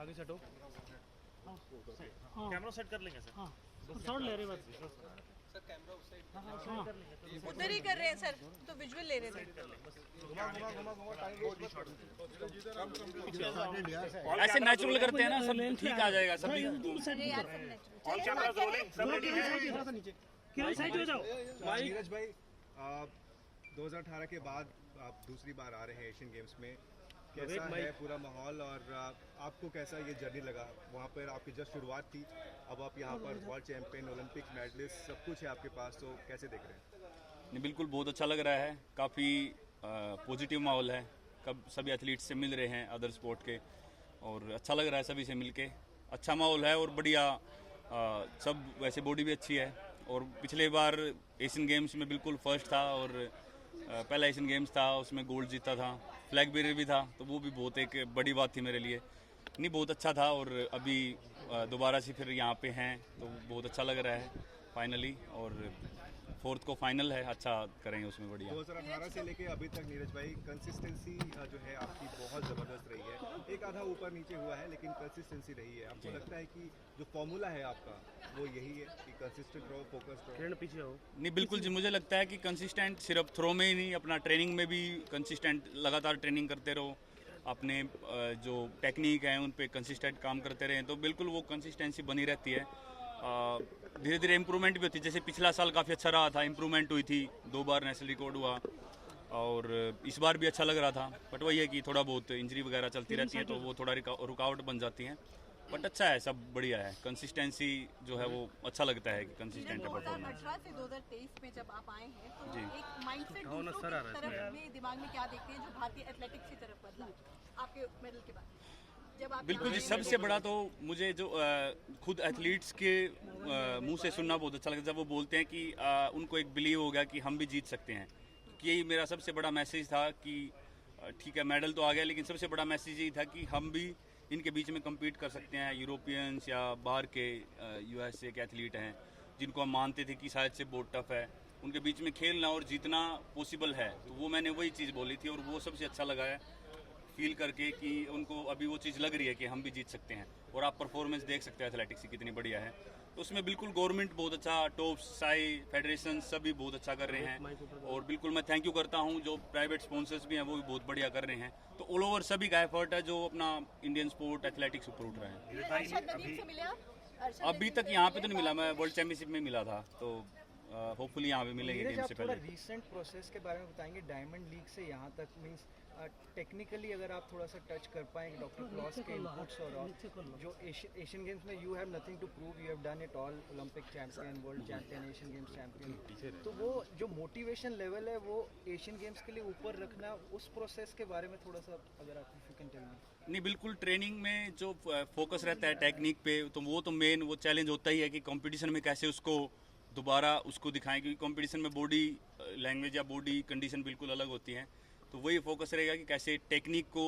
आगे सेट हो। हाँ कैमरा सेट कर लेंगे सर। हाँ साउंड ले रहे बस। सर कैमरा उस साइड हाँ उधर ही कर रहे हैं सर, तो विजुअल ले रहे थे। ऐसे नेचुरल करते हैं ना, सब ठीक आ जाएगा सब। अरे यार सब नेचुरल। ऑल कैमरास रोलिंग, सब रेडी है। थोड़ा सा नीचे केवल साइड हो जाओ। नीरज भाई 2018 के बाद आप दूसरी बार आ रहे हैं एशियन गेम्स में, कैसा है पूरा माहौल और आपको कैसा ये जर्नी लगा? वहाँ पर आपकी जस्ट शुरुआत थी, अब आप यहाँ पर वर्ल्ड चैंपियन, ओलंपिक मेडलिस्ट सब कुछ है आपके पास, तो कैसे देख रहे हैं? नहीं, बिल्कुल बहुत अच्छा लग रहा है। काफ़ी पॉजिटिव माहौल है। कब सभी एथलीट्स से मिल रहे हैं अदर स्पोर्ट के, और अच्छा लग रहा है सभी से मिलके। अच्छा माहौल है और बढ़िया सब, वैसे बॉडी भी अच्छी है। और पिछले बार एशियन गेम्स में बिल्कुल फर्स्ट था, और पहला एशियन गेम्स था उसमें गोल्ड जीता था, फ्लैग बेरर भी था, तो वो भी बहुत एक बड़ी बात थी मेरे लिए। नहीं, बहुत अच्छा था। और अभी दोबारा से फिर यहाँ पे हैं तो बहुत अच्छा लग रहा है फाइनली। और 4th को फाइनल है, अच्छा करेंगे उसमें बढ़िया। 2018 से लेके अभी तक नीरज भाई कंसिस्टेंसी जो है आपकी बहुत ज़बरदस्त रही है। एक आधा ऊपर नीचे हुआ है लेकिन कंसिस्टेंसी रही है। आपको लगता है कि जो फॉर्मूला है आपका वो यही है कि कंसिस्टेंट रहो, फोकस्ड रहो? किरण पीछे हो। नहीं, बिल्कुल जी, मुझे लगता है कि कंसिस्टेंट सिर्फ थ्रो में ही नहीं, अपना ट्रेनिंग में भी कंसिस्टेंट लगातार ट्रेनिंग करते रहो। अपने जो टेक्निक है उन पे कंसिस्टेंट काम करते रहें तो बिल्कुल वो कंसिस्टेंसी बनी रहती है। धीरे धीरे इम्प्रूवमेंट भी होती है। जैसे पिछला साल काफ़ी अच्छा रहा था, इम्प्रूवमेंट हुई थी, 2 बार नेशनल रिकॉर्ड हुआ, और इस बार भी अच्छा लग रहा था। बट वही है कि थोड़ा बहुत इंजरी वगैरह चलती रहती है तो वो थोड़ा रुकावट बन जाती हैं। बट अच्छा है, सब बढ़िया है। कंसिस्टेंसी जो है वो अच्छा लगता है कि कंसिस्टेंट है परफॉर्मेंस। 2018 से 2023 में जब आप आए हैं तो जी। एक माइंडसेट दूसरों की तरफ में दिमाग में क्या देखते हैं जो भारतीय एथलेटिक्स की तरफ बदला आपके मेडल के बाद? जब आप बिल्कुल जी, सबसे बड़ा तो मुझे जो खुद एथलीट्स के मुंह से सुनना बहुत अच्छा लगता है, जब वो बोलते हैं कि उनको एक बिलीव हो गया कि हम भी जीत सकते हैं। यही मेरा सबसे बड़ा मैसेज था कि ठीक है मेडल तो आ गया, लेकिन सबसे बड़ा मैसेज यही था कि हम भी इनके बीच में कम्पीट कर सकते हैं। यूरोपियंस या बाहर के USA के एथलीट हैं जिनको हम मानते थे कि शायद से बहुत टफ है, उनके बीच में खेलना और जीतना पॉसिबल है। तो वो मैंने वही चीज़ बोली थी और वो सबसे अच्छा लगा है फील करके कि उनको अभी वो चीज़ लग रही है कि हम भी जीत सकते हैं। और आप परफॉर्मेंस देख सकते हैं एथलेटिक्स की कितनी बढ़िया है। तो उसमें बिल्कुल गवर्नमेंट बहुत अच्छा, टॉप साई फेडरेशन सभी बहुत अच्छा कर रहे हैं। और बिल्कुल मैं थैंक यू करता हूं जो प्राइवेट स्पॉन्सर्स भी हैं वो भी बहुत बढ़िया कर रहे हैं। तो ऑल ओवर सभी का एफर्ट है जो अपना इंडियन स्पोर्ट एथलेटिक्स ऊपर उठ रहा है। अरशद नदीम से मिले आप? अभी तक यहाँ पे तो नहीं मिला, मैं वर्ल्ड चैंपियनशिप में मिला था, तो होपफुली यहाँ पे मिलेंगे गेम से थोड़ा पहले। रीसेंट प्रोसेस के बारे में बताएंगे, डायमंड लीग से यहाँ तक मींस टेक्निकली अगर आप थोड़ा सा टच कर पाएंगे डॉक्टर क्लॉस के इनपुट्स और जो एशियन गेम्स में you have nothing to prove, you have done it all, Olympic champion, world champion, Asian games champion, तो वो जो मोटिवेशन लेवल है वो एशियन गेम्स के लिए ऊपर रखना, उस प्रोसेस के बारे में थोड़ा सा अगर आप यू कैन टेल मी। नहीं, बिल्कुल ट्रेनिंग में जो फोकस रहता है टेक्निक पे, तो वो तो मेन वो चैलेंज होता ही है कि कंपटीशन में कैसे उसको दोबारा उसको दिखाएं, क्योंकि कंपटीशन में बॉडी लैंग्वेज या बॉडी कंडीशन बिल्कुल अलग होती हैं। तो वही फोकस रहेगा कि कैसे टेक्निक को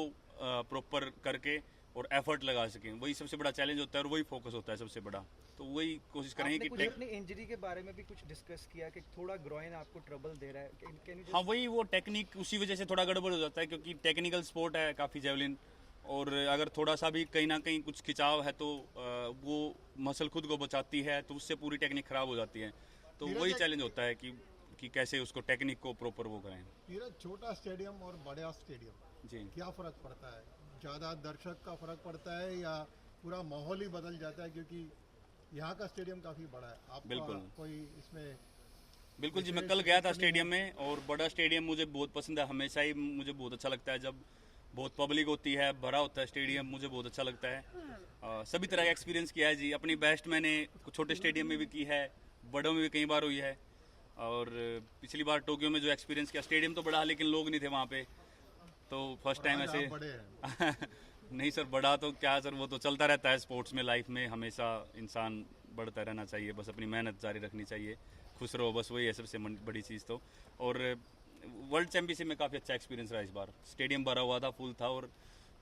प्रॉपर करके और एफर्ट लगा सकें, वही सबसे बड़ा चैलेंज होता है और वही फोकस होता है सबसे बड़ा। तो वही कोशिश करेंगे कि कुछ अपनी इंजरी के बारे में भी कुछ डिस्कस किया कि थोड़ा ग्रोइन आपको ट्रबल दे रहा है, कैन यू? हाँ, वही वो टेक्निक उसी वजह से थोड़ा गड़बड़ हो जाता है, क्योंकि टेक्निकल स्पोर्ट है काफ़ी जेवलिन, और अगर थोड़ा सा भी कहीं ना कहीं कुछ खिंचाव है तो वो मसल खुद को बचाती है, तो उससे पूरी टेक्निक ख़राब हो जाती है। तो वही चैलेंज होता है कि कैसे उसको टेक्निक को प्रॉपर वो करें। नीरज, छोटा स्टेडियम और बड़ा स्टेडियम जी, क्या फ़र्क पड़ता है? ज़्यादा दर्शक का फ़र्क पड़ता है या पूरा माहौल ही बदल जाता है? क्योंकि यहाँ का स्टेडियम काफ़ी बड़ा है। आप बिल्कुल। कोई इसमें? बिल्कुल जी, मैं कल गया था स्टेडियम में, और बड़ा स्टेडियम मुझे बहुत पसंद है। हमेशा ही मुझे बहुत अच्छा लगता है जब बहुत पब्लिक होती है, भरा होता है स्टेडियम, मुझे बहुत अच्छा लगता है। सभी तरह का एक्सपीरियंस किया है जी। अपनी बेस्ट मैंने छोटे स्टेडियम में भी की है, बड़ों में भी कई बार हुई है। और पिछली बार टोक्यो में जो एक्सपीरियंस किया, स्टेडियम तो बड़ा लेकिन लोग नहीं थे वहाँ पे, तो फर्स्ट टाइम ऐसे बड़े हैं। नहीं सर, बड़ा तो क्या सर, वो तो चलता रहता है स्पोर्ट्स में, लाइफ में हमेशा इंसान बढ़ता रहना चाहिए, बस अपनी मेहनत जारी रखनी चाहिए, खुश रहो, बस वही है सबसे बड़ी चीज़ तो। और वर्ल्ड चैंपियनशिप में काफ़ी अच्छा एक्सपीरियंस रहा इस बार। स्टेडियम भरा हुआ था, फुल था और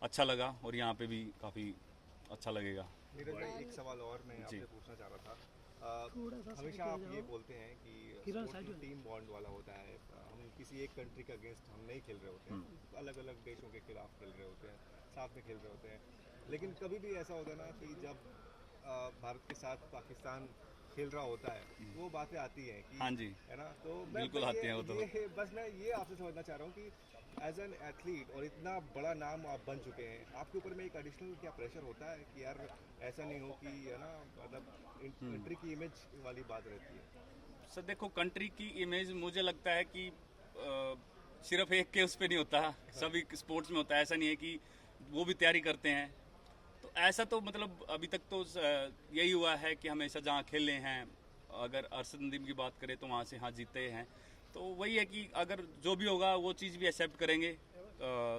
अच्छा लगा, और यहाँ पे भी काफ़ी अच्छा लगेगा। नीरज भाई, एक सवाल और मैं आपसे पूछना चाह रहा था। हमेशा आप ये बोलते हैं कि स्पोर्ट्स टीम बॉन्ड वाला होता है। हम किसी एक कंट्री के अगेंस्ट हम नहीं खेल रहे होते हैं, अलग अलग देशों के खिलाफ खेल रहे होते हैं। साथ में खेल रहे होते हैं। लेकिन कभी भी ऐसा होता है ना कि जब भारत के साथ पाकिस्तान खेल रहा होता है वो बातें आती हैं कि हाँ जी, है ना, तो बिल्कुल आती हैं वो तो। बस मैं ये आपसे समझना चाह रहा हूँ कि एज एन एथलीट और इतना बड़ा नाम आप बन चुके हैं, आपके ऊपर में एक एडिशनल क्या प्रेशर होता है कि यार ऐसा नहीं हो कि है ना, मतलब कंट्री की इमेज वाली बात रहती है? सर देखो, कंट्री की इमेज मुझे लगता है कि सिर्फ एक के उस पर नहीं होता, सभी स्पोर्ट्स में होता है। ऐसा नहीं है कि वो भी तैयारी करते हैं, तो ऐसा तो मतलब अभी तक तो यही हुआ है कि हमेशा जहाँ खेले हैं, अगर अरशद नदीम की बात करें तो वहाँ से हाँ जीते हैं। तो वही है कि अगर जो भी होगा वो चीज़ भी एक्सेप्ट करेंगे।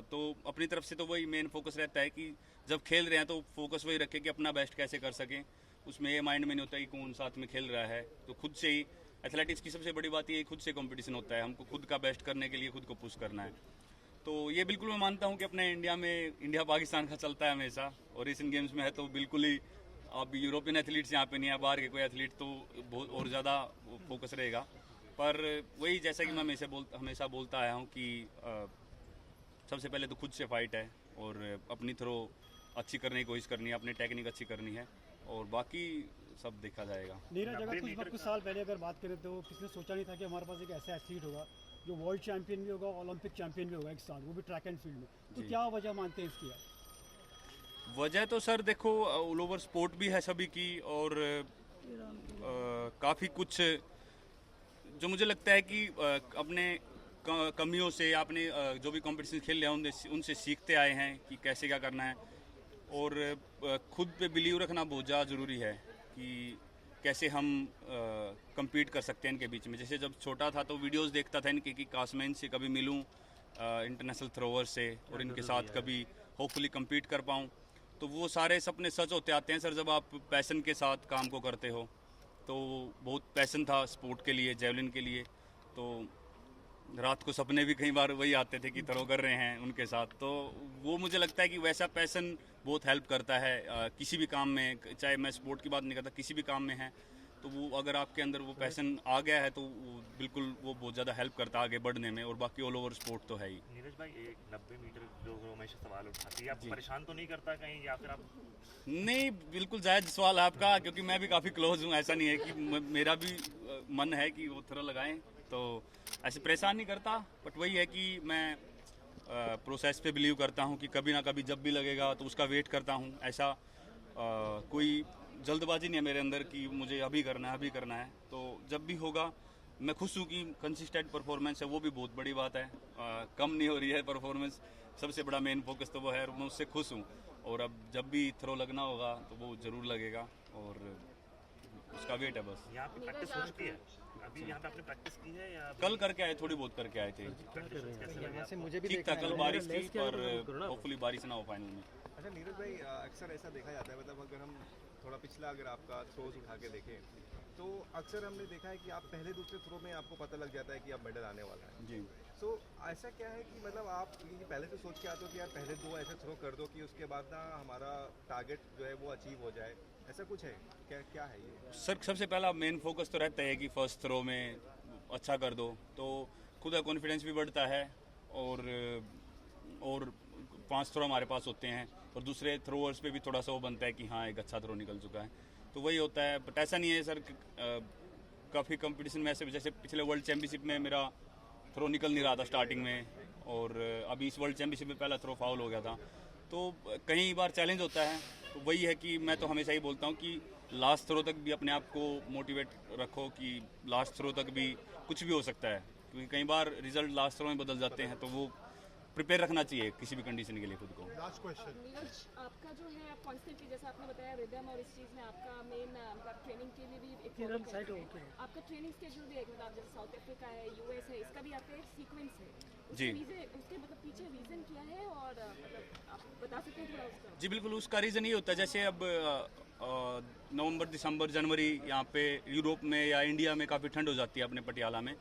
तो अपनी तरफ से तो वही मेन फोकस रहता है कि जब खेल रहे हैं तो फोकस वही रखें कि अपना बेस्ट कैसे कर सकें। उसमें ये माइंड में नहीं होता कि कौन साथ में खेल रहा है, तो खुद से ही एथलेटिक्स की सबसे बड़ी बात ये खुद से कंपटीशन होता है, हमको खुद का बेस्ट करने के लिए खुद को पुश करना है। तो ये बिल्कुल मैं मानता हूँ कि अपने इंडिया में इंडिया पाकिस्तान का चलता है हमेशा, और एशियन गेम्स में है तो बिल्कुल ही अब यूरोपियन एथलीट्स यहाँ पे नहीं है, बाहर के कोई एथलीट तो बहुत और ज़्यादा फोकस रहेगा। पर वही जैसा कि मैं हमेशा बोलता आया हूँ कि सबसे पहले तो खुद से फाइट है और अपनी थ्रो अच्छी करने की कोशिश करनी है, अपनी टेक्निक अच्छी करनी है, और बाकी सब देखा जाएगा। नीरज, अगर कुछ साल पहले अगर बात करें तो किसने सोचा नहीं था कि हमारे पास एक ऐसा एथलीट होगा जो वर्ल्ड चैंपियन भी होगा, ओलंपिक चैंपियन भी होगा एक साथ, वो भी ट्रैक एंड फील्ड में। तो क्या वजह मानते हैं इसकी? वजह तो सर देखो ऑल ओवर स्पोर्ट भी है सभी की, और काफ़ी कुछ जो मुझे लगता है कि अपने कमियों से आपने जो भी कंपटीशन खेल रहे हैं उनसे सीखते आए हैं कि कैसे क्या करना है, और खुद पे बिलीव रखना बहुत ज़्यादा ज़रूरी है कि कैसे हम compete कर सकते हैं इनके बीच में। जैसे जब छोटा था तो वीडियोस देखता था इनके कि काश मैं इनसे कभी मिलूं इंटरनेशनल थ्रोवर से और इनके साथ कभी होपफुली compete कर पाऊं। तो वो सारे सपने सच होते आते हैं सर जब आप पैशन के साथ काम को करते हो। तो बहुत पैशन था स्पोर्ट के लिए, जेवलिन के लिए, तो रात को सपने भी कई बार वही आते थे कि थ्रो कर रहे हैं उनके साथ। तो वो मुझे लगता है कि वैसा पैशन बहुत हेल्प करता है किसी भी काम में, चाहे मैं स्पोर्ट की बात नहीं करता, किसी भी काम में है तो वो अगर आपके अंदर वो पैशन आ गया है तो वो बिल्कुल वो बहुत ज़्यादा हेल्प करता है आगे बढ़ने में, और बाकी ऑल ओवर स्पोर्ट तो है ही। नीरज भाई, एक 90 मीटर जो हमेशा सवाल उठाती है, आपको परेशान तो नहीं करता कहीं, या फिर आप? नहीं, बिल्कुल जायज़ सवाल है आपका, क्योंकि मैं भी काफ़ी क्लोज हूँ। ऐसा नहीं है कि मेरा भी मन है कि वो थ्रो लगाएं, तो ऐसे परेशान नहीं करता। बट वही है कि मैं प्रोसेस पे बिलीव करता हूँ कि कभी ना कभी जब भी लगेगा तो उसका वेट करता हूँ। ऐसा कोई जल्दबाजी नहीं है मेरे अंदर कि मुझे अभी करना है। तो जब भी होगा मैं खुश हूँ कि कंसिस्टेंट परफॉर्मेंस है, वो भी बहुत बड़ी बात है। कम नहीं हो रही है परफॉर्मेंस, सबसे बड़ा मेन फोकस तो वो है, और मैं उससे खुश हूँ। और अब जब भी थ्रो लगना होगा तो वो ज़रूर लगेगा, और उसका वेट है बस। यहाँ पे प्रैक्टिस हो चुकी है? अभी यहाँ पे आपने प्रैक्टिस की है या कल करके आए, थोड़ी बहुत करके आए थे। यहाँ से मुझे भी ठीक था, देखना कल है। बारिश थी पर होपफुली बारिश ना हो फाइनल में। अच्छा नीरज भाई, अक्सर ऐसा देखा जाता है, मतलब अगर हम थोड़ा पिछला अगर आपका थ्रोज उठा के देखें तो अक्सर हमने देखा है कि आप पहले दूसरे थ्रो में आपको पता लग जाता है कि अब मेडल आने वाला है। जी, तो ऐसा क्या है कि मतलब आप ये पहले से सोच के आते हो कि यार पहले 2 ऐसे थ्रो कर दो कि उसके बाद ना हमारा टारगेट जो है वो अचीव हो जाए, ऐसा कुछ है क्या है ये? सर सबसे पहला मेन फोकस तो रहता है कि फर्स्ट थ्रो में अच्छा कर दो, तो खुद का कॉन्फिडेंस भी बढ़ता है, और 5 थ्रो हमारे पास होते हैं, और दूसरे थ्रोअर्स पे भी थोड़ा सा वो बनता है कि हाँ एक अच्छा थ्रो निकल चुका है। तो वही होता है। बट ऐसा नहीं है सर, काफ़ी कंपटीशन में ऐसे, जैसे पिछले वर्ल्ड चैम्पियनशिप में मेरा थ्रो निकल नहीं रहा था स्टार्टिंग में, और अभी इस वर्ल्ड चैम्पियनशिप में पहला थ्रो फाउल हो गया था। तो कई बार चैलेंज होता है। तो वही है कि मैं तो हमेशा ही बोलता हूँ कि लास्ट थ्रो तक भी अपने आप को मोटिवेट रखो कि लास्ट थ्रो तक भी कुछ भी हो सकता है, क्योंकि कई बार रिजल्ट लास्ट थ्रो में बदल जाते हैं। तो वो प्रिपेयर रखना चाहिए किसी भी कंडीशन के लिए खुद को। लास्ट क्वेश्चन नीरज, आपका जो है आप कॉन्स्टेंटली, जैसा आपने बताया रिदम, और इस चीज़ में आपका मेन ट्रेनिंग के लिए भी एक आपका ट्रेनिंग स्केड्यूल भी है, मतलब जैसे साउथ अफ्रीका है, यूएस है, इसका भी आपका एक सीक्वेंस है। जी, उसके मतलब पीछे रीज़न क्या है, और मतलब आप बता सकते हैं थोड़ा उसका? जी बिल्कुल, उसका रीज़न ये होता है जैसे अब नवंबर, दिसंबर, जनवरी यहाँ पे यूरोप में या इंडिया में काफ़ी ठंड हो जाती है अपने पटियाला में,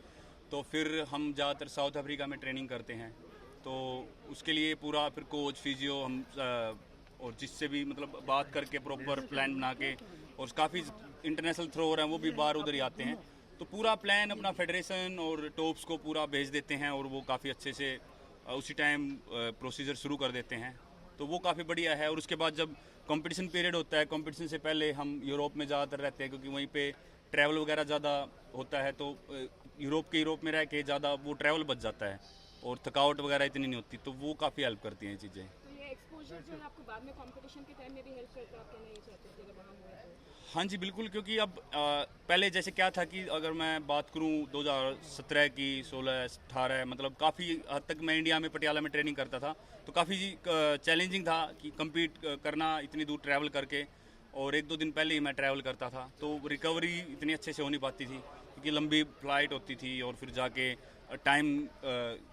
तो फिर हम ज़्यादातर साउथ अफ्रीका में ट्रेनिंग करते हैं। तो उसके लिए पूरा फिर कोच, फिजियो हम और जिससे भी मतलब बात करके प्रॉपर प्लान बना के, और काफ़ी इंटरनेशनल थ्रोअर हैं वो भी बाहर उधर ही आते हैं, तो पूरा प्लान अपना फेडरेशन और टॉप्स को पूरा भेज देते हैं, और वो काफ़ी अच्छे से उसी टाइम प्रोसीजर शुरू कर देते हैं। तो वो काफ़ी बढ़िया है। और उसके बाद जब कंपटीशन पीरियड होता है, कंपटीशन से पहले हम यूरोप में ज़्यादातर रहते हैं क्योंकि वहीं पे ट्रैवल वगैरह ज़्यादा होता है, तो यूरोप में रह के ज़्यादा वो ट्रैवल बच जाता है और थकावट वगैरह इतनी नहीं होती, तो वो काफ़ी हेल्प करती हैं ये चीज़ें। तो ये एक्सपोजर जो है आपको बाद में कंपटीशन के टाइम में भी हेल्प करता है, आप कहना ये चाहते हैं अगर वहाँ हुआ तो? हाँ जी बिल्कुल, क्योंकि अब पहले जैसे क्या था कि अगर मैं बात करूँ 2017 की, 16, 18, मतलब काफ़ी हद तक मैं इंडिया में पटियाला में ट्रेनिंग करता था, तो काफ़ी चैलेंजिंग था कि कम्पीट करना इतनी दूर ट्रैवल करके, और 1-2 दिन पहले ही मैं ट्रैवल करता था, तो रिकवरी इतनी अच्छे से हो नहीं पाती थी क्योंकि लंबी फ्लाइट होती थी और फिर जाके टाइम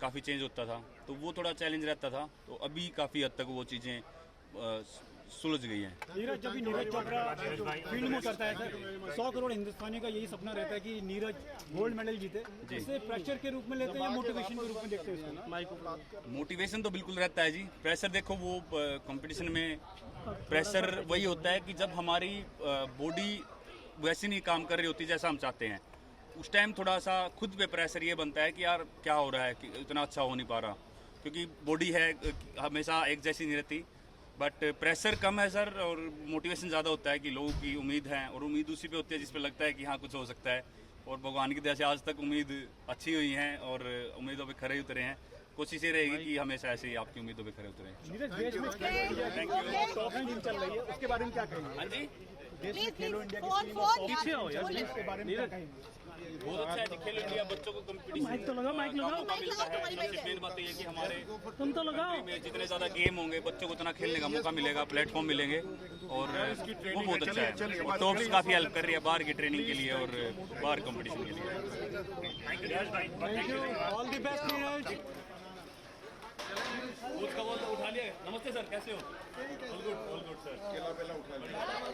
काफ़ी चेंज होता था, तो वो थोड़ा चैलेंज रहता था। तो अभी काफ़ी हद तक वो चीज़ें सुलझ गई हैं। नीरज, जब भी नीरज चोपड़ा फील्ड में करता है सर, 100 करोड़ हिंदुस्तानी का यही सपना रहता है कि नीरज गोल्ड मेडल जीते, इसे प्रेशर के रूप में लेते हैं या मोटिवेशन के रूप में देखते हैं इसको? मोटिवेशन तो बिल्कुल रहता है जी। प्रेशर देखो, वो कंपटीशन में प्रेशर वही होता है कि जब हमारी बॉडी वैसी नहीं काम कर रही होती जैसा हम चाहते हैं, उस टाइम थोड़ा सा खुद पे प्रेशर ये बनता है कि यार क्या हो रहा है कि इतना अच्छा हो नहीं पा रहा, क्योंकि बॉडी है हमेशा एक जैसी नहीं रहती। बट प्रेशर कम है सर, और मोटिवेशन ज़्यादा होता है कि लोगों की उम्मीद है, और उम्मीद उसी पे होती है जिस पे लगता है कि हाँ कुछ हो सकता है, और भगवान की दया से आज तक उम्मीद अच्छी हुई हैं और उम्मीदों पे खरे उतरे हैं। कोशिश ये रहेगी कि हमेशा ऐसे ही आपकी उम्मीदों पे खरे उतरे। नीरज, देश में टॉप टीम चल रही है, उसके बारे में क्या कहेंगे? हाँ जी, देश में खेलो इंडिया की टीम और पीछे हो यार, इसके बारे में क्या कहेंगे? बहुत अच्छा है जी, खेलो इंडिया बच्चों को कंपटीशन माइक तो लगाओ, माइक लगाओ, मौका मिलता है। सबसे मेन बात तो ये कि हमारे तुम तो लगाओ। कंट्री में जितने ज़्यादा गेम होंगे बच्चों को उतना खेलने का मौका मिलेगा, प्लेटफॉर्म मिलेंगे, और वो बहुत अच्छा है। और टॉप्स काफ़ी हेल्प कर रही है बाहर की ट्रेनिंग के लिए और बाहर कंपटीशन के लिए। Thank you, all the best Neeraj. Coach का बॉल उठा लिया। नमस्ते सर, कैसे हो? All good sir.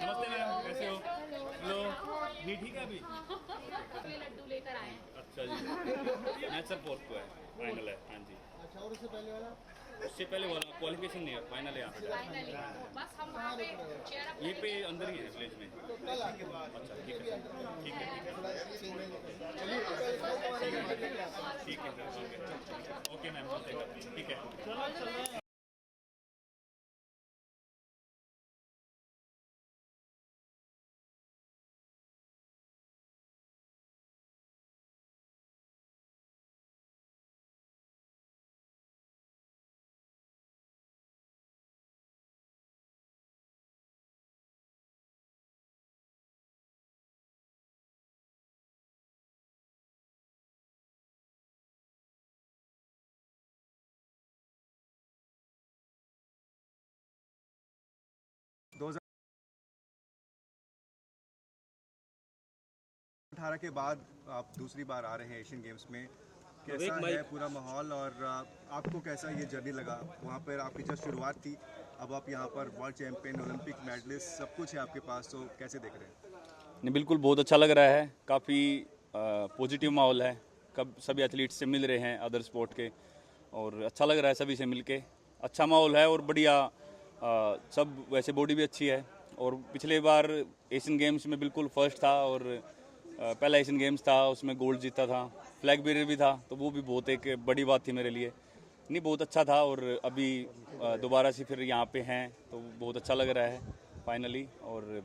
नमस्ते मैम, कैसे हो? हेलो, ये ठीक है अभी? लड्डू लेकर आए। अच्छा जी, मैच सर 4th को है, फाइनल है। हाँ जी। अच्छा, और उससे पहले वाला क्वालिफिकेशन नहीं है, फाइनल है यहाँ पे। बस हम वहाँ पे चेयर अप ये पे अंदर ही है विलेज में। अच्छा ठीक है, ठीक है, ठीक है, ओके मैम, ठीक है। अठारह के बाद आप दूसरी बार आ रहे हैं एशियन गेम्स में, कैसा है पूरा माहौल और आपको कैसा ये जर्नी लगा? वहाँ पर आपकी जब शुरुआत थी, अब आप यहाँ पर वर्ल्ड चैंपियन, ओलंपिक मेडलिस्ट, सब कुछ है आपके पास, तो कैसे देख रहे हैं? नहीं, बिल्कुल बहुत अच्छा लग रहा है। काफ़ी पॉजिटिव माहौल है। कब सभी एथलीट्स से मिल रहे हैं अदर स्पोर्ट के, और अच्छा लग रहा है सभी से मिलके। अच्छा माहौल है और बढ़िया सब, वैसे बॉडी भी अच्छी है। और पिछले बार एशियन गेम्स में बिल्कुल फर्स्ट था, और पहला एशियन गेम्स था, उसमें गोल्ड जीता था, फ्लैग बेरर भी था, तो वो भी बहुत एक बड़ी बात थी मेरे लिए। नहीं, बहुत अच्छा था। और अभी दोबारा से फिर यहाँ पे हैं, तो बहुत अच्छा लग रहा है फाइनली। और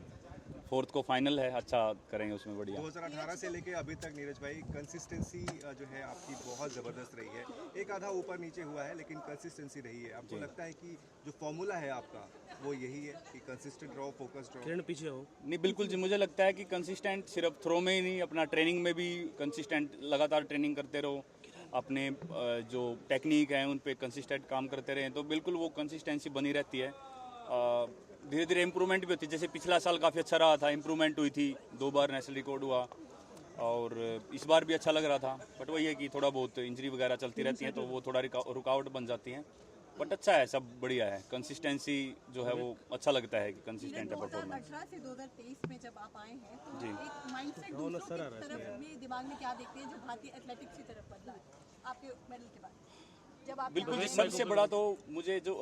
4th को फाइनल है, अच्छा करेंगे उसमें बढ़िया। 2018 से लेके अभी तक नीरज भाई कंसिस्टेंसी जो है आपकी बहुत ज़बरदस्त रही है। एक आधा ऊपर नीचे हुआ है, लेकिन कंसिस्टेंसी रही है। आपको लगता है कि जो फॉर्मूला है आपका वो यही है कि कंसिस्टेंट रहो, फोकस्ड रहो? पीछे हो नहीं, बिल्कुल जी, मुझे लगता है कि कंसिस्टेंट सिर्फ थ्रो में ही नहीं, अपना ट्रेनिंग में भी कंसिस्टेंट लगातार ट्रेनिंग करते रहो, अपने जो टेक्निक है उन पे कंसिस्टेंट काम करते रहें, तो बिल्कुल वो कंसिस्टेंसी बनी रहती है। धीरे धीरे इम्प्रूवमेंट भी होती है। जैसे पिछला साल काफ़ी अच्छा रहा था, इम्प्रूवमेंट हुई थी, 2 बार नेशनल रिकॉर्ड हुआ, और इस बार भी अच्छा लग रहा था। बट वही है कि थोड़ा बहुत इंजरी वगैरह चलती रहती है, तो वो थोड़ा रुकावट बन जाती हैं। बट अच्छा है, सब बढ़िया है। कंसिस्टेंसी जो है वो अच्छा लगता है कि कंसिस्टेंट है परफॉर्मेंस। 2018 से 2023 में जब आप आए हैं, तो एक माइंडसेट दूसरों की तरफ में दिमाग में क्या देखते हैं जो भारतीय एथलेटिक्स की तरफ बदला है आपके मेडल के बाद? जब आप बिल्कुल जी, सबसे बड़ा तो मुझे जो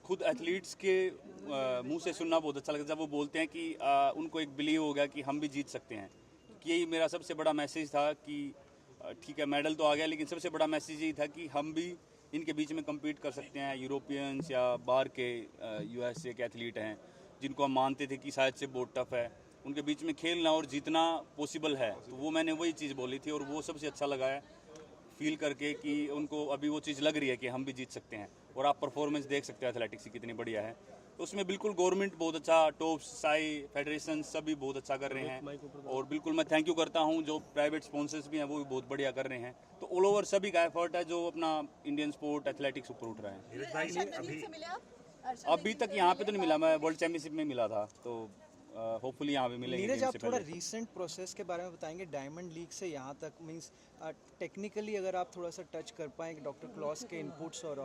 खुद एथलीट्स के मुंह से सुनना बहुत अच्छा लगता है, जब वो बोलते हैं कि उनको एक बिलीव हो गया कि हम भी जीत सकते हैं। यही मेरा सबसे बड़ा मैसेज था कि ठीक है, मेडल तो आ गया, लेकिन सबसे बड़ा मैसेज यही था कि हम भी इनके बीच में कम्पीट कर सकते हैं। यूरोपियंस या बाहर के USA के एथलीट हैं जिनको हम मानते थे कि शायद से बहुत टफ है, उनके बीच में खेलना और जीतना पॉसिबल है। तो वो मैंने वही चीज़ बोली थी और वो सबसे अच्छा लगा है फील करके कि उनको अभी वो चीज़ लग रही है कि हम भी जीत सकते हैं। और आप परफॉर्मेंस देख सकते हैं एथलेटिक्स की कितनी बढ़िया है। तो उसमें बिल्कुल गवर्नमेंट बहुत अच्छा, टॉप साई फेडरेशन सभी बहुत अच्छा कर रहे हैं। और बिल्कुल मैं थैंक यू करता हूं जो प्राइवेट स्पॉन्सर्स भी हैं वो भी बहुत बढ़िया कर रहे हैं। तो ऑल ओवर सभी का एफर्ट है जो अपना इंडियन स्पोर्ट एथलेटिक्स ऊपर उठ रहा है। नीरज भाई अर्शद अभी नदीम से मिले आप? अर्शद अभी नदीम तक से यहाँ पे मिले तो नहीं और- मिला, मैं वर्ल्ड चैंपियनशिप में मिला था, तो होपफुली यहाँ पे मिलेंगे। नीरज, गेम आप से थोड़ा पहले। रीसेंट प्रोसेस के बारे में बताएंगे डायमंड लीग से यहाँ तक, मींस टेक्निकली अगर आप थोड़ा सा टच कर पाएँ डॉक्टर क्लॉस के इनपुट्स और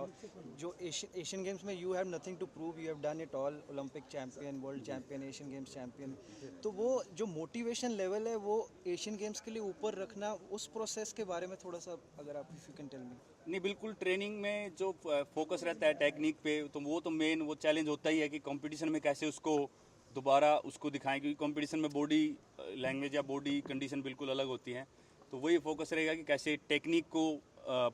जो एशियन गेम्स में you have nothing to prove, you have done it all, Olympic champion, world champion, Asian games champion, तो वो जो मोटिवेशन लेवल है वो एशियन गेम्स के लिए ऊपर रखना, उस प्रोसेस के बारे में थोड़ा सा अगर आप if you can tell me. नहीं, बिल्कुल ट्रेनिंग में जो फोकस रहता है टेक्निक पे, तो वो मेन वो चैलेंज होता ही है कि कंपटीशन में कैसे उसको दोबारा उसको दिखाएं, क्योंकि कंपटीशन में बॉडी लैंग्वेज या बॉडी कंडीशन बिल्कुल अलग होती है। तो वही फोकस रहेगा कि कैसे टेक्निक को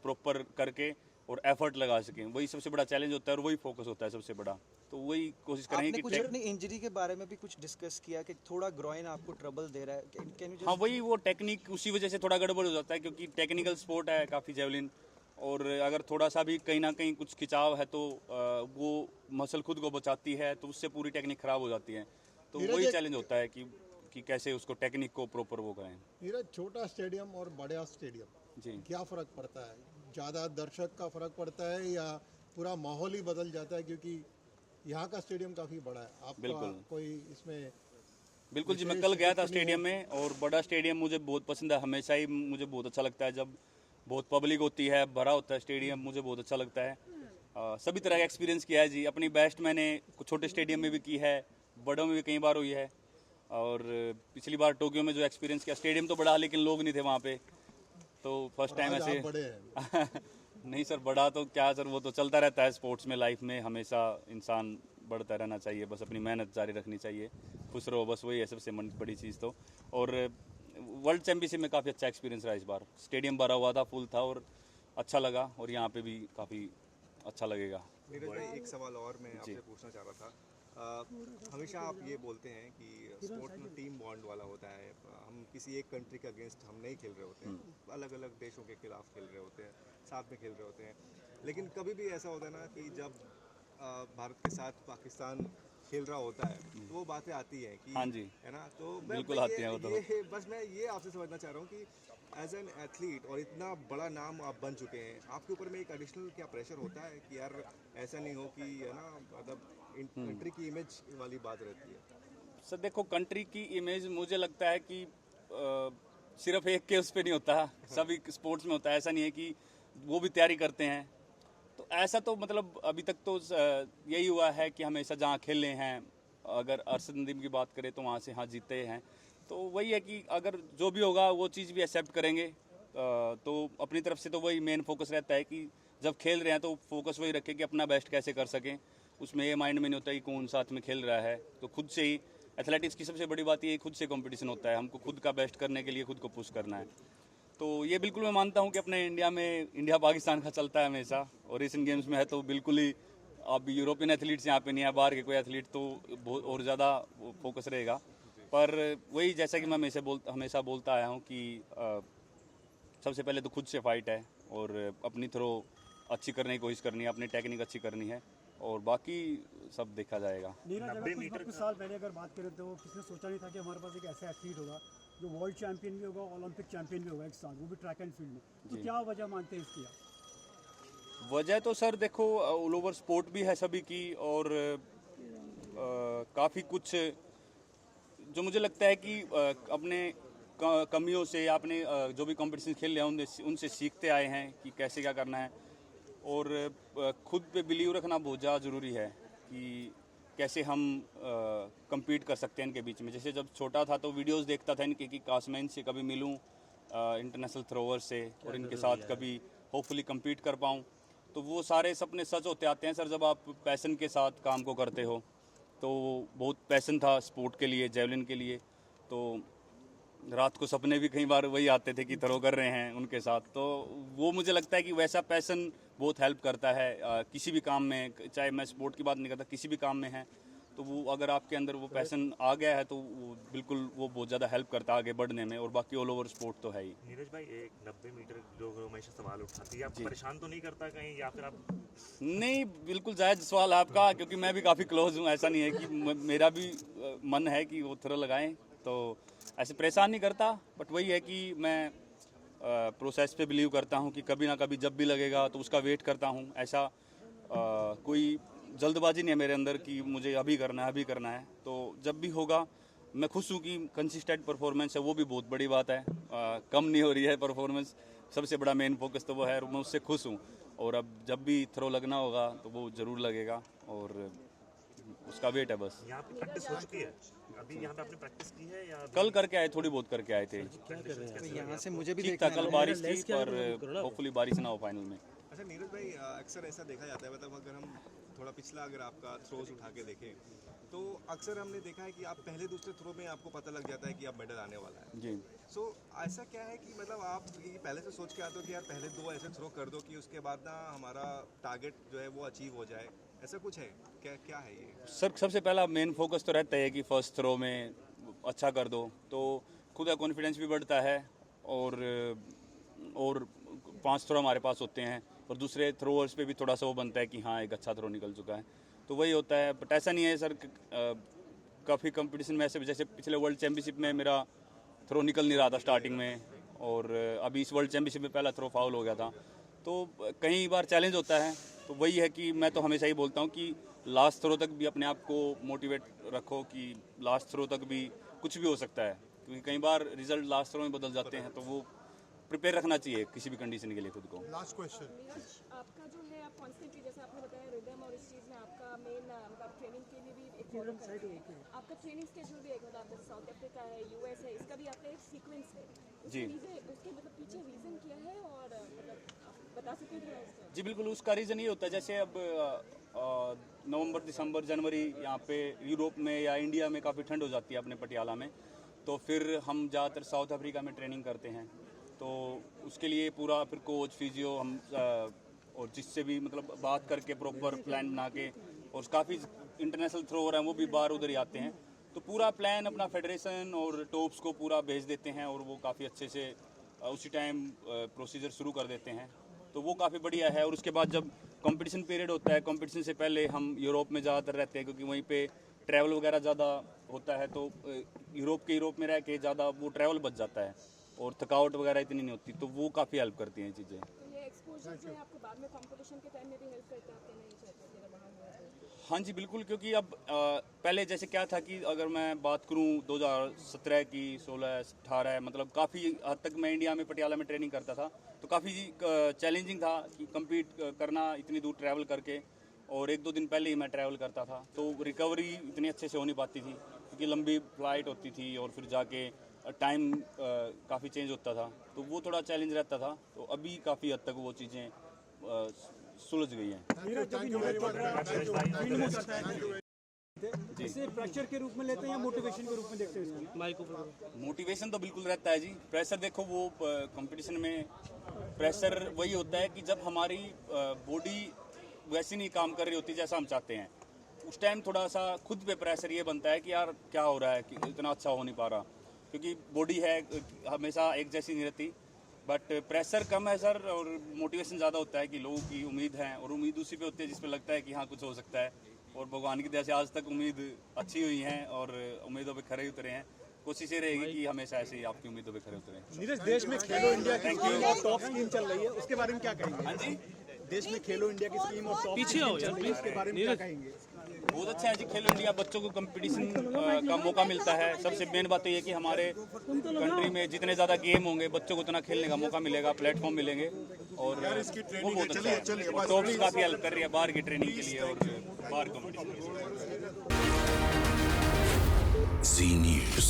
प्रॉपर करके और एफर्ट लगा सकें, वही सबसे बड़ा चैलेंज होता है और वही फोकस होता है सबसे बड़ा। तो वही कोशिश करेंगे आपने कि कुछ अपनी इंजरी के बारे में भी कुछ डिस्कस किया कि थोड़ा ग्रोइन आपको ट्रबल दे रहा है, कैन यू हाँ, वही वो टेक्निक उसी वजह से थोड़ा गड़बड़ हो जाता है, क्योंकि टेक्निकल स्पोर्ट है काफ़ी जेवलिन, और अगर थोड़ा सा भी कहीं ना कहीं कुछ खिंचाव है तो वो मसल खुद को बचाती है, तो उससे पूरी टेक्निक खराब हो जाती है। तो वही चैलेंज होता है कि कैसे उसको टेक्निक को प्रॉपर वो करें। नीरज, छोटा स्टेडियम और बड़ा स्टेडियम जी, क्या फ़र्क पड़ता है? ज़्यादा दर्शक का फ़र्क पड़ता है या पूरा माहौल ही बदल जाता है? क्योंकि यहाँ का स्टेडियम काफ़ी बड़ा है, आपका बिल्कुल। कोई इसमें बिल्कुल जी, मैं कल गया था स्टेडियम में, और बड़ा स्टेडियम मुझे बहुत पसंद है। हमेशा ही मुझे बहुत अच्छा लगता है जब बहुत पब्लिक होती है, भरा होता है स्टेडियम, मुझे बहुत अच्छा लगता है। सभी तरह का एक्सपीरियंस किया है जी। अपनी बेस्ट मैंने कुछ छोटे स्टेडियम में भी की है, बड़ों में भी कई बार हुई है। और पिछली बार टोक्यो में जो एक्सपीरियंस किया, स्टेडियम तो बड़ा लेकिन लोग नहीं थे वहाँ पे, तो फर्स्ट टाइम आज ऐसे आप बड़े हैं। नहीं सर, बड़ा तो क्या सर, वो तो चलता रहता है स्पोर्ट्स में, लाइफ में हमेशा इंसान बढ़ता रहना चाहिए, बस अपनी मेहनत जारी रखनी चाहिए, खुश रहो, बस वही है सबसे बड़ी चीज़ तो। और वर्ल्ड चैंपियनशिप में काफ़ी अच्छा एक्सपीरियंस रहा इस बार। स्टेडियम भरा हुआ था, फुल था और अच्छा लगा, और यहाँ पे भी काफ़ी अच्छा लगेगा। नीरज भाई, एक सवाल और मैं आपसे पूछना चाह रहा था। हमेशा आप ये बोलते हैं कि स्पोर्ट में टीम बॉन्ड वाला होता है, हम किसी एक कंट्री के अगेंस्ट हम नहीं खेल रहे होते हैं, अलग अलग देशों के खिलाफ खेल रहे होते हैं, साथ में खेल रहे होते हैं। लेकिन कभी भी ऐसा होता है ना कि जब भारत के साथ पाकिस्तान खेल रहा होता है तो वो बातें आती हैं कि हाँ जी, है ना, तो बिल्कुल आती हैं वो तो। बस मैं ये आपसे समझना चाह रहा हूँ कि एज एन एथलीट और इतना बड़ा नाम आप बन चुके हैं, आपके ऊपर में एक एडिशनल क्या प्रेशर होता है कि यार ऐसा नहीं हो कि है ना, मतलब कंट्री की इमेज वाली बात रहती है? सर देखो, कंट्री की इमेज मुझे लगता है कि सिर्फ एक के उस पर नहीं होता, सभी स्पोर्ट्स में होता है। ऐसा नहीं है कि वो भी तैयारी करते हैं, तो ऐसा तो मतलब अभी तक तो यही हुआ है कि हमेशा जहाँ खेले हैं, अगर अर्शद नदीम की बात करें तो वहाँ से हाँ जीते हैं। तो वही है कि अगर जो भी होगा वो चीज़ भी एक्सेप्ट करेंगे। तो अपनी तरफ से तो वही मेन फोकस रहता है कि जब खेल रहे हैं तो फोकस वही रखें कि अपना बेस्ट कैसे कर सकें। उसमें ये माइंड में नहीं होता कि कौन साथ में खेल रहा है, तो खुद से ही एथलेटिक्स की सबसे बड़ी बात ये खुद से कंपटीशन होता है, हमको खुद का बेस्ट करने के लिए खुद को पुश करना है। तो ये बिल्कुल मैं मानता हूँ कि अपने इंडिया में इंडिया पाकिस्तान का चलता है हमेशा, और एशियन गेम्स में है तो बिल्कुल ही, अब यूरोपियन एथलीट्स यहाँ पे नहीं है, बाहर के कोई एथलीट तो बहुत और ज़्यादा फोकस रहेगा। पर वही जैसा कि मैं हमेशा बोलता आया हूँ कि सबसे पहले तो खुद से फाइट है, और अपनी थ्रो अच्छी करने की कोशिश करनी है, अपनी टेक्निक अच्छी करनी है, और बाकी सब देखा जाएगा। नीरज, अगर कुछ साल पहले अगर बात करें तो किसने सोचा नहीं था कि हमारे पास एक ऐसा एथलीट होगा जो वर्ल्ड चैंपियन भी होगा, ओलंपिक चैंपियन भी होगा एक साथ, वो भी ट्रैक एंड फील्ड में। तो क्या वजह मानते हैं इसकी? वजह तो सर देखो, ऑल ओवर स्पोर्ट भी है सभी की, और काफ़ी कुछ जो मुझे लगता है कि अपने कमियों से या अपने जो भी कंपटीशन खेल रहे हैं उनसे सीखते आए हैं कि कैसे क्या करना है, और खुद पे बिलीव रखना बहुत ज़्यादा ज़रूरी है कि कैसे हम compete कर सकते हैं इनके बीच में। जैसे जब छोटा था तो वीडियोस देखता था इनके कि काश मैं इनसे कभी मिलूं इंटरनेशनल थ्रोवर से, और इनके साथ कभी होपफुली compete कर पाऊं। तो वो सारे सपने सच होते आते हैं सर जब आप पैशन के साथ काम को करते हो। तो बहुत पैशन था स्पोर्ट के लिए, जेवलिन के लिए, तो रात को सपने भी कई बार वही आते थे कि थ्रो कर रहे हैं उनके साथ, तो वो मुझे लगता है कि वैसा पैसन बहुत हेल्प करता है किसी भी काम में, चाहे मैं स्पोर्ट की बात नहीं करता, किसी भी काम में है तो वो अगर आपके अंदर वो पैसन आ गया है तो वो बिल्कुल वो बहुत ज़्यादा हेल्प करता है आगे बढ़ने में, और बाकी ऑल ओवर स्पोर्ट तो है ही। नीरज भाई, एक 90 मीटर जो हमेशा सवाल उठाती है, आपको परेशान तो नहीं करता कहीं, या फिर आप? नहीं, बिल्कुल जायज़ सवाल आपका, क्योंकि मैं भी काफ़ी क्लोज हूँ, ऐसा नहीं है कि मेरा भी मन है कि वो थ्रो लगाएं, तो ऐसे परेशान नहीं करता। बट वही है कि मैं प्रोसेस पे बिलीव करता हूँ कि कभी ना कभी जब भी लगेगा तो उसका वेट करता हूँ। ऐसा कोई जल्दबाजी नहीं है मेरे अंदर कि मुझे अभी करना है, तो जब भी होगा मैं खुश हूँ कि कंसिस्टेंट परफॉर्मेंस है, वो भी बहुत बड़ी बात है। कम नहीं हो रही है परफॉर्मेंस, सबसे बड़ा मेन फोकस तो वो है, और मैं उससे खुश हूँ। और अब जब भी थ्रो लगना होगा तो वो ज़रूर लगेगा, और उसका वेट है बस। यहाँ पे प्रैक्टिस हो चुकी है, अभी यहाँ पे आपने प्रैक्टिस की है या? कल करके आए, थोड़ी बहुत करके आए थे। यहाँ से मुझे भी ठीक था, कल बारिश थी, पर होपफुली बारिश ना हो फाइनल में। अच्छा नीरज भाई, अक्सर ऐसा देखा जाता है, मतलब अगर हम थोड़ा पिछला अगर आपका थ्रोज उठा के देखें तो अक्सर हमने देखा है कि आप पहले दूसरे थ्रो में आपको पता लग जाता है कि अब मेडल आने वाला है। जी। सो ऐसा क्या है कि मतलब आप ये पहले से सोच के आते हो कि यार पहले 2 ऐसे थ्रो कर दो कि उसके बाद ना हमारा टारगेट जो है वो अचीव हो जाए, ऐसा कुछ है क्या है ये? सर, सबसे पहला मेन फोकस तो रहता है कि फर्स्ट थ्रो में अच्छा कर दो, तो खुद का कॉन्फिडेंस भी बढ़ता है, और 5 थ्रो हमारे पास होते हैं, और दूसरे थ्रोअर्स पे भी थोड़ा सा वो बनता है कि हाँ एक अच्छा थ्रो निकल चुका है, तो वही होता है। बट ऐसा नहीं है सर, काफ़ी कंपटीशन में ऐसे, जैसे पिछले वर्ल्ड चैम्पियनशिप में मेरा थ्रो निकल नहीं रहा था स्टार्टिंग में, और अभी इस वर्ल्ड चैम्पियनशिप में पहला थ्रो फाउल हो गया था, तो कई बार चैलेंज होता है। तो वही है कि मैं तो हमेशा ही बोलता हूँ कि लास्ट थ्रो तक भी अपने आप को मोटिवेट रखो, कि लास्ट थ्रो तक भी कुछ भी हो सकता है, क्योंकि कई बार रिजल्ट लास्ट थ्रो में बदल जाते हैं, तो वो प्रिपेयर रखना चाहिए किसी भी कंडीशन के लिए खुद को। लास्ट क्वेश्चन, आपका जो है आप कॉन्स्टेंटली जैसे आपने बताया रिदम और इस चीज़ में आपका मेन मतलब ट्रेनिंग के लिए भी एक फॉलो करते हैं, आपका ट्रेनिंग स्केड्यूल भी एक मतलब जैसे साउथ अफ्रीका है, यूएस है, इसका भी आपका एक सीक्वेंस है जी। उसके मतलब पीछे रीज़न क्या है, और मतलब आप बता सकते हैं थोड़ा उसका? जी बिल्कुल, उसका रीज़न ये होता है, जैसे अब नवंबर, दिसंबर, जनवरी यहाँ पे यूरोप में या इंडिया में काफ़ी ठंड हो जाती है अपने पटियाला में, तो फिर हम ज़्यादातर साउथ अफ्रीका में ट्रेनिंग करते हैं, तो उसके लिए पूरा फिर कोच, फिजियो हम और जिससे भी मतलब बात करके प्रॉपर प्लान बना के, और काफ़ी इंटरनेशनल थ्रोअर हैं वो भी बाहर उधर ही आते हैं, तो पूरा प्लान अपना फेडरेशन और टॉप्स को पूरा भेज देते हैं, और वो काफ़ी अच्छे से उसी टाइम प्रोसीजर शुरू कर देते हैं, तो वो काफ़ी बढ़िया है। और उसके बाद जब कंपटीशन पीरियड होता है, कंपटीशन से पहले हम यूरोप में ज़्यादातर रहते हैं, क्योंकि वहीं पे ट्रैवल वगैरह ज़्यादा होता है, तो यूरोप में रह के ज़्यादा वो ट्रैवल बच जाता है, और थकावट वगैरह इतनी नहीं होती, तो वो काफ़ी हेल्प करती हैं चीज़ें। तो ये एक्सपोजर जो है आपको बाद में कंपटीशन के टाइम में भी हेल्प करता है, आपके नहीं चाहते थे बाहर हुआ तो? हाँ जी बिल्कुल, क्योंकि अब पहले जैसे क्या था कि अगर मैं बात करूँ 2017 की, 16, 18, मतलब काफ़ी हद तक मैं इंडिया में पटियाला में ट्रेनिंग करता था, तो काफ़ी चैलेंजिंग था कि कम्पीट करना इतनी दूर ट्रैवल करके, और 1-2 दिन पहले ही मैं ट्रैवल करता था, तो रिकवरी इतनी अच्छे से हो नहीं पाती थी, क्योंकि लंबी फ्लाइट होती थी, और फिर जाके टाइम काफ़ी चेंज होता था, तो वो थोड़ा चैलेंज रहता था। तो अभी काफ़ी हद तक वो चीज़ें सुलझ गई हैं। इसे प्रेशर के रूप में लेते हैं या मोटिवेशन के रूप में देखते हैं इसको? मोटिवेशन तो बिल्कुल रहता है जी। प्रेशर देखो, वो कंपटीशन में प्रेशर वही होता है कि जब हमारी बॉडी वैसी नहीं काम कर रही होती जैसा हम चाहते हैं, उस टाइम थोड़ा सा खुद पे प्रेशर ये बनता है कि यार क्या हो रहा है, कि इतना अच्छा हो नहीं पा रहा, क्योंकि बॉडी है हमेशा एक जैसी नहीं रहती। बट प्रेशर कम है सर, और मोटिवेशन ज़्यादा होता है कि लोगों की उम्मीद है, और उम्मीद उसी पे होती है जिस पे लगता है कि हाँ कुछ हो सकता है, और भगवान की दया से आज तक उम्मीद अच्छी हुई हैं, और उम्मीदों पे खरे उतरे हैं। कोशिश ये रहेगी कि हमेशा ऐसे ही आपकी उम्मीदों पे खरे उतरे। नीरज, देश में खेलो इंडिया की स्कीम और टॉप स्कीम चल रही है, उसके बारे में क्या कहेंगे? हाँ जी, देश में खेलो इंडिया की स्कीम और टॉप स्कीम चल रही है, उसके बारे में क्या कहेंगे? बहुत अच्छा है जी। खेलो इंडिया, बच्चों को कंपटीशन का मौका मिलता है। सबसे मेन बात तो ये कि हमारे कंट्री में जितने ज़्यादा गेम होंगे, बच्चों को उतना खेलने का मौका मिलेगा, प्लेटफॉर्म मिलेंगे, और वो बहुत अच्छा है। टॉप्स काफ़ी हेल्प कर रही है बाहर की ट्रेनिंग के लिए और बाहर कंपटीशन के लिए। Z News।